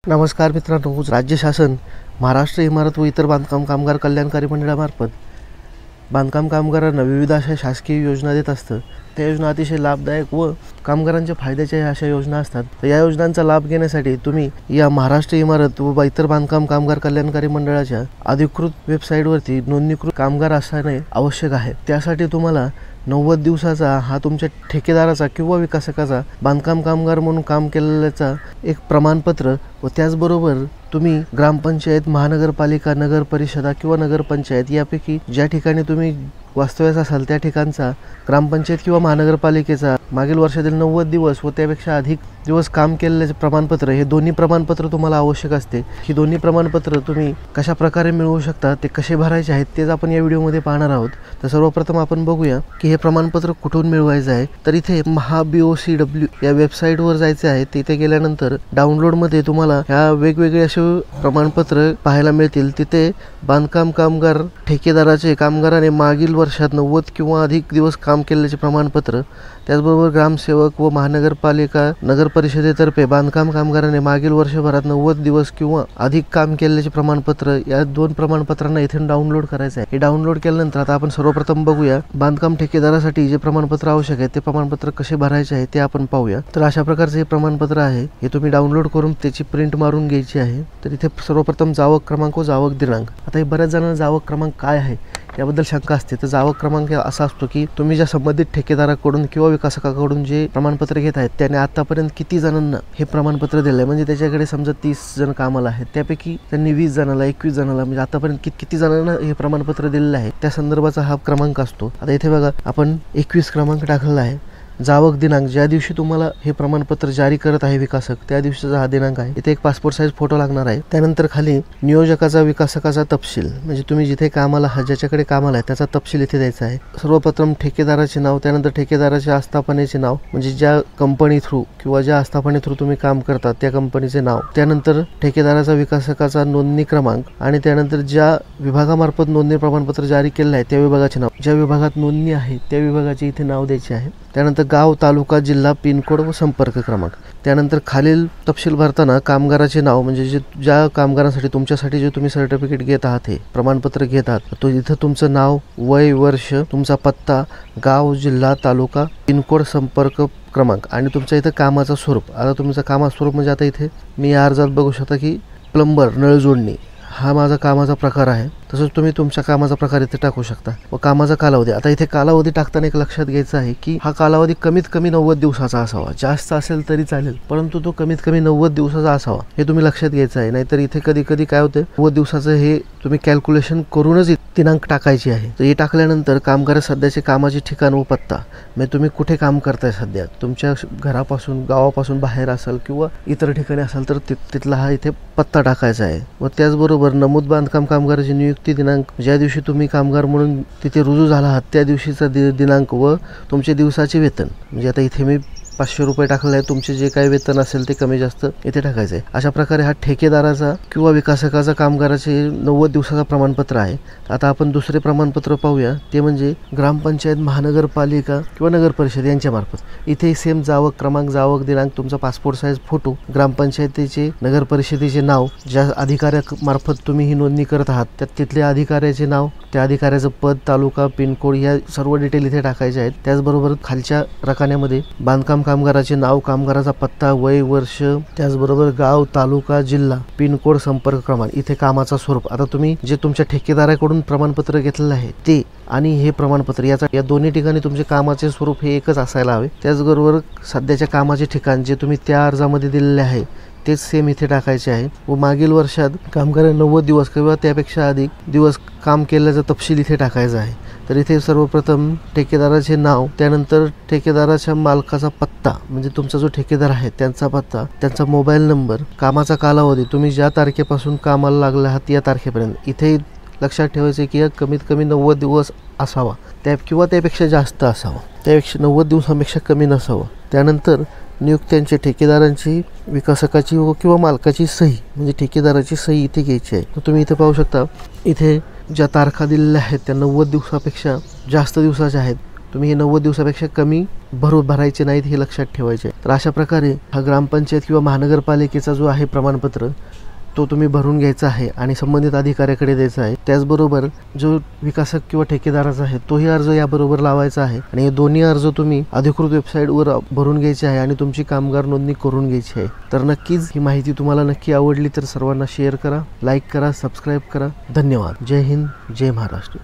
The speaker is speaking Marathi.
नमस्कार मित्रांनो, राज्य शासन महाराष्ट्र इमारत व इतर बांधकाम कामगार कल्याणकारी मंडळामार्फत बांधकाम कामगारांना विविध अशा शासकीय योजना देत असतं। त्या योजना अतिशय लाभदायक व कामगारांच्या फायद्याच्या अशा योजना असतात। तर या योजनांचा लाभ घेण्यासाठी तुम्ही या महाराष्ट्र इमारत व इतर बांधकाम कामगार कल्याणकारी मंडळाच्या अधिकृत वेबसाईटवरती नोंदणीकृत कामगार असणे आवश्यक आहे। त्यासाठी तुम्हाला 90 दिवसाचा हा तुमच्या ठेकेदाराचा किंवा विकासकाचा बांधकाम कामगार म्हणून काम केलेल्याचा एक प्रमाणपत्र व त्याचबरोबर तुम्ही ग्रामपंचायत, महानगरपालिका, नगर परिषदा किंवा नगरपंचायत यापैकी ज्या ठिकाणी तुम्ही वास्तव्यास असाल त्या ठिकाणचा ग्रामपंचायत किंवा महानगरपालिकेचा मागील वर्षातील 90 दिवस व त्यापेक्षा अधिक दिवस काम केलेल्याचे प्रमाणपत्र, हे दोन्ही प्रमाणपत्र तुम्हाला आवश्यक असते। ही दोन्ही प्रमाणपत्र तुम्ही कशा प्रकारे मिळवू शकता, ते कसे भरायचे आहेत तेच आपण या व्हिडिओमध्ये पाहणार आहोत। तर सर्वप्रथम आपण बघूया की हे प्रमाणपत्र कुठून मिळवायचं आहे। तर इथे MahaBOCW या वेबसाईटवर जायचे आहे। तिथे गेल्यानंतर डाउनलोडमध्ये तुम्हाला ह्या वेगवेगळे असे प्रमाणपत्र पाहायला मिळतील। तिथे बांधकाम कामगार ठेकेदाराचे कामगाराने मागील वर्षात 90 किंवा अधिक दिवस काम केल्याचे प्रमाणपत्र, त्याचबरोबर ग्रामसेवक व महानगरपालिका नगर परिषदेतर्फे बांधकाम कामगाराने मागील वर्षभरात 90 दिवस किंवा अधिक काम केल्याचे प्रमाणपत्र, या दोन प्रमाणपत्रांना इथे डाउनलोड करायचं आहे। हे डाउनलोड केल्यानंतर आता आपण सर्वप्रथम बघूया बांधकाम ठेकेदारासाठी जे प्रमाणपत्र आवश्यक आहे ते प्रमाणपत्र कसे भरायचे आहे ते आपण पाहूया। तर अशा प्रकारचे हे प्रमाणपत्र आहे, हे तुम्ही डाउनलोड करून त्याची प्रिंट मारून घ्यायची आहे। तर इथे सर्वप्रथम जावक क्रमांक व जावक दिनांक। आता हे बऱ्याच जणांना जावक क्रमांक काय आहे याबद्दल शंका असते। तर जावक क्रमांक असा असतो की तुम्ही ज्या संबंधित ठेकेदाराकडून किंवा विकासकाकडून जे प्रमाणपत्र घेत आहेत त्याने आतापर्यंत किती जणांना हे प्रमाणपत्र दिलं आहे। म्हणजे त्याच्याकडे समजा 30 जण कामाला आहेत, त्यापैकी त्यांनी 20 जणांना, 21 जणांना, म्हणजे आतापर्यंत किती जणांना हे प्रमाणपत्र दिलेलं आहे त्या संदर्भाचा हा क्रमांक असतो। आता इथे बघा, आपण 21 क्रमांक टाकलेला आहे। जावक दिनांक, ज्या दिवशी तुम्हाला हे प्रमाणपत्र जारी करत आहे विकासक, त्या दिवशीचा हा दिनांक आहे। इथे एक पासपोर्ट साईज फोटो लागणार आहे। त्यानंतर खाली नियोजकाचा, विकासकाचा तपशील, म्हणजे तुम्ही जिथे कामाला ज्याच्याकडे कामाला आहे त्याचा तपशील इथे द्यायचा आहे। सर्वप्रथम ठेकेदाराचे नाव, त्यानंतर ठेकेदाराच्या आस्थापनेचे नाव, म्हणजे ज्या कंपनी थ्रू किंवा ज्या आस्थापने थ्रू तुम्ही काम करता त्या कंपनीचे नाव, त्यानंतर ठेकेदाराचा, विकासकाचा नोंदणी क्रमांक, आणि त्यानंतर ज्या विभागामार्फत नोंदणी प्रमाणपत्र जारी केलेलं आहे त्या विभागाचे नाव, ज्या विभागात नोंदणी आहे त्या विभागाचे इथे नाव द्यायचे आहे। त्यानंतर गाव, तालुका, जिल्हा, पिनकोड व संपर्क क्रमांक। त्यानंतर खालील तपशील भरताना कामगाराचे नाव, म्हणजे ज्या कामगारांसाठी तुमच्यासाठी जे तुम्ही सर्टिफिकेट घेत आहात, हे प्रमाणपत्र घेत आहात, तो इथं तुमचं नाव, वय, वर्ष, तुमचा पत्ता, गाव, जिल्हा, तालुका, पिनकोड, संपर्क क्रमांक आणि तुमचं इथं कामाचं स्वरूप। आता तुमचं कामाचं स्वरूप म्हणजे आता इथे मी या अर्जात बघू शकता की प्लंबर, नळ जोडणी हा माझा कामाचा प्रकार आहे। तसंच तुम्ही तुमच्या कामाचा प्रकार इथे टाकू शकता। व कामाचा कालावधी, आता इथे कालावधी टाकताना एक लक्षात घ्यायचं आहे की हा कालावधी कमीत कमी 90 दिवसाचा असावा। जास्त असेल तरी चालेल, परंतु तो कमीत कमी 90 दिवसाचा असावा, हे तुम्ही लक्षात घ्यायचं आहे। नाहीतर इथे कधी कधी काय होतं, 90 दिवसाचं हे तुम्ही कॅल्क्युलेशन करूनच दिनांक टाकायची आहे। तर हे टाकल्यानंतर कामगार सध्याचे कामाचे ठिकाण व पत्ता, म्हणजे तुम्ही कुठे काम करताय सध्या, तुमच्या घरापासून, गावापासून बाहेर असाल किंवा इतर ठिकाणी असाल तर तिथला हा इथे पत्ता टाकायचा आहे। व त्याचबरोबर नमूद बांधकाम कामगाराची नियुक्ती दिनांक, ज्या दिवशी तुम्ही कामगार म्हणून तिथे रुजू झाला आहात त्या दिवशीचा दिनांक व तुमचे दिवसाचे वेतन, म्हणजे आता इथे मी 500 रुपये टाकलेलं आहे, तुमचे जे काही वेतन असेल ते कमी जास्त इथे टाकायचं आहे। अशा प्रकारे हा ठेकेदाराचा किंवा विकासकाचा कामगाराचे 90 दिवसाचा प्रमाणपत्र आहे। आता आपण दुसरे प्रमाणपत्र पाहूया, ते म्हणजे ग्रामपंचायत, महानगरपालिका किंवा नगर परिषद यांच्यामार्फत। इथे सेम जावक क्रमांक, जावक दिनांक, तुमचा पासपोर्ट साईज फोटो, ग्रामपंचायतीचे, नगर परिषदेचे नाव, ज्या अधिकाऱ्यामार्फत तुम्ही ही नोंदणी करत आहात त्या तिथल्या अधिकाऱ्याचे नाव, त्या अधिकाऱ्याचं पद, तालुका, पिनकोड, या सर्व डिटेल इथे टाकायचे आहेत। त्याचबरोबर खालच्या रकान्यामध्ये बांधकाम कामगाराचे नाव, कामगाराचा पत्ता, वय, वर्ष, त्याचबरोबर गाव, तालुका, जिल्हा, पिनकोड, संपर्क क्रमांक, इथे कामाचा स्वरूप। आता तुम्ही जे तुमच्या ठेकेदाराकडून प्रमाणपत्र घेतलेलं आहे ते आणि हे प्रमाणपत्र, या दोन्ही ठिकाणी तुमचे कामाचे स्वरूप हे एकच असायला हवे। त्याचबरोबर सध्याच्या कामाचे ठिकाण जे तुम्ही त्या अर्जामध्ये दिलेले आहे तेच सेम इथे टाकायचे आहे। व मागील वर्षात कामगाराने 90 दिवस किंवा त्यापेक्षा अधिक दिवस काम केल्याचा तपशील इथे टाकायचा आहे। तर इथे सर्वप्रथम ठेकेदाराचे नाव, त्यानंतर ठेकेदाराच्या मालकाचा पत्ता, म्हणजे तुमचा जो ठेकेदार आहे त्यांचा पत्ता, त्यांचा मोबाईल नंबर, कामाचा कालावधी, तुम्ही ज्या तारखेपासून कामाला लागला आहात या तारखेपर्यंत। इथे लक्षात ठेवायचं की कमीत कमी 90 दिवस असावा, किंवा त्यापेक्षा जास्त असावा, त्यापेक्षा 90 दिवसांपेक्षा कमी नसावं। त्यानंतर नियुक्त्यांचे, ठेकेदारांची, विकासकाची किंवा मालकाची सही, म्हणजे ठेकेदाराची सही इथे घ्यायची आहे। तर तुम्ही इथे पाहू शकता, इथे ज्या तारखा दिलेल्या आहेत त्या 90 दिवसापेक्षा जास्त दिवसाच्या आहेत। तुम्ही हे 90 दिवसापेक्षा कमी भरायचे नाहीत हे लक्षात ठेवायचे. तर अशा प्रकारे हा ग्रामपंचायत किंवा महानगरपालिकेचा जो आहे प्रमाणपत्र तो तुम्ही भरून घ्यायचा आहे आणि संबंधित अधिकाऱ्याकडे द्यायचा आहे. त्याचबरोबर जो विकासक किंवा ठेकेदाराचा आहे तोही अर्ज याबरोबर लावायचा आहे आणि हे दोन्ही अर्ज तुम्ही अधिकृत वेबसाईटवर भरून घ्यायचे आहे आणि तुमची कामगार नोंदणी करून घ्यायची आहे. तर नक्कीच ही माहिती तुम्हाला नक्की आवडली तर सर्वांना शेअर करा, लाईक करा, सबस्क्राईब करा. धन्यवाद. जय हिंद, जय महाराष्ट्र.